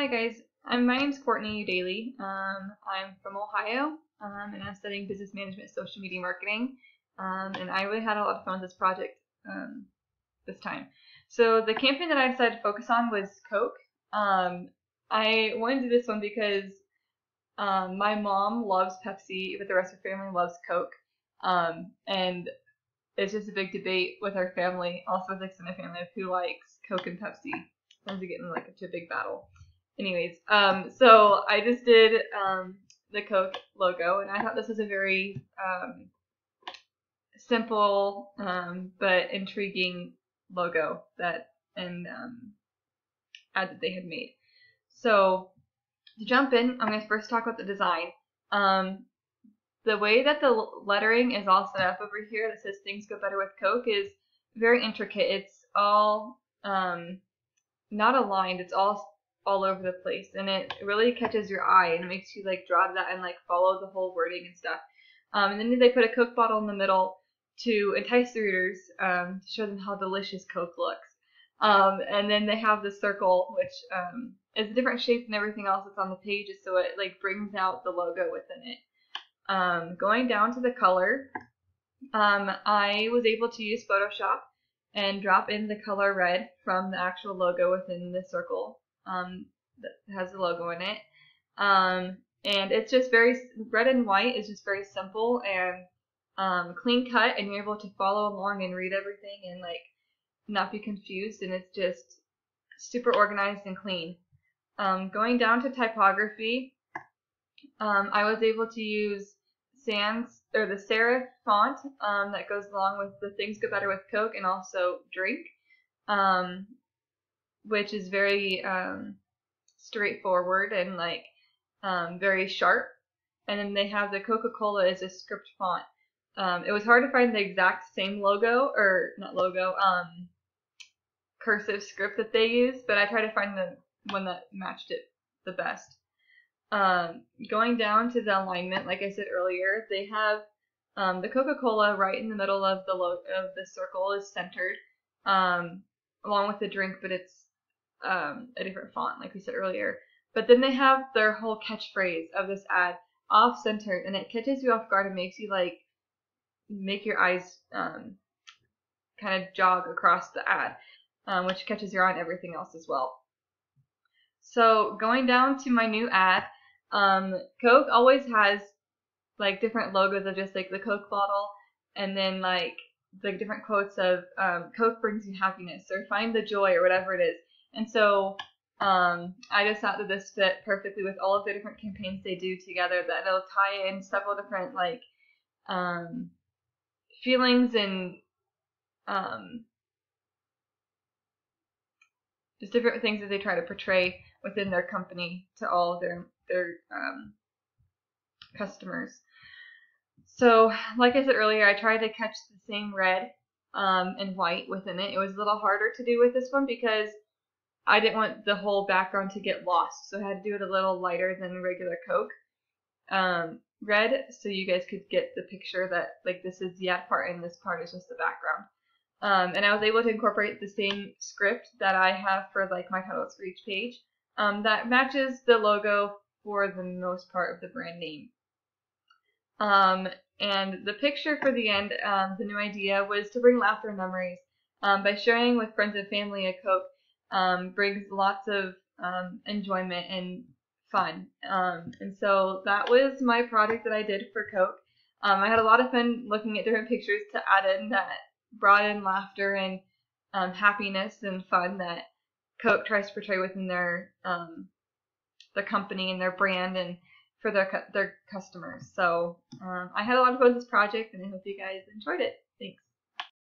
Hi guys, my name's Courtney Daly. I'm from Ohio, and I'm studying business management, social media marketing. And I really had a lot of fun with this project this time. So the campaign that I decided to focus on was Coke. I wanted to do this one because my mom loves Pepsi, but the rest of her family loves Coke. And it's just a big debate with our family, also with extended family, of who likes Coke and Pepsi. Sometimes we get in like into a big battle. Anyways, so I just did the Coke logo, and I thought this was a very simple but intriguing logo ad that they had made. So to jump in, I'm going to first talk about the design. The way that the lettering is all set up over here that says "Things Go Better with Coke" is very intricate. It's all not aligned. It's all over the place, and it really catches your eye and it makes you like draw to that and like follow the whole wording and stuff. And then they put a Coke bottle in the middle to entice the readers, to show them how delicious Coke looks. And then they have the circle, which is a different shape than everything else that's on the pages, so it like brings out the logo within it. Going down to the color, I was able to use Photoshop and drop in the color red from the actual logo within the circle that has the logo in it. And it's just very, red and white is just very simple and clean cut, and you're able to follow along and read everything and like not be confused, and it's just super organized and clean. Going down to typography, I was able to use the serif font that goes along with the "Things Go Better with Coke" and also "Drink," which is very straightforward and like very sharp. And then they have the Coca-Cola as a script font. It was hard to find the exact same logo, or not logo, cursive script that they use, but I tried to find the one that matched it the best. Going down to the alignment, like I said earlier, they have the Coca-Cola right in the middle of the circle is centered, along with the drink, but it's a different font, like we said earlier. But then they have their whole catchphrase of this ad off-centered, and it catches you off guard and makes you like make your eyes kind of jog across the ad, which catches your eye on everything else as well. So going down to my new ad, Coke always has like different logos of just like the Coke bottle, and then like the different quotes of Coke brings you happiness, or find the joy, or whatever it is. And so I just thought that this fit perfectly with all of the different campaigns they do together, that it'll tie in several different like feelings and just different things that they try to portray within their company to all of their customers. So, like I said earlier, I tried to catch the same red and white within it. It was a little harder to do with this one because I didn't want the whole background to get lost, so I had to do it a little lighter than regular Coke. Red, so you guys could get the picture that like this is the ad part and this part is just the background. And I was able to incorporate the same script that I have for like my titles for each page that matches the logo for the most part of the brand name. And the picture for the end, the new idea was to bring laughter and memories. By sharing with friends and family a Coke brings lots of enjoyment and fun. And so that was my project that I did for Coke. I had a lot of fun looking at different pictures to add in that brought in laughter and happiness and fun that Coke tries to portray within their company and their brand and for their customers. So I had a lot of fun with this project, and I hope you guys enjoyed it.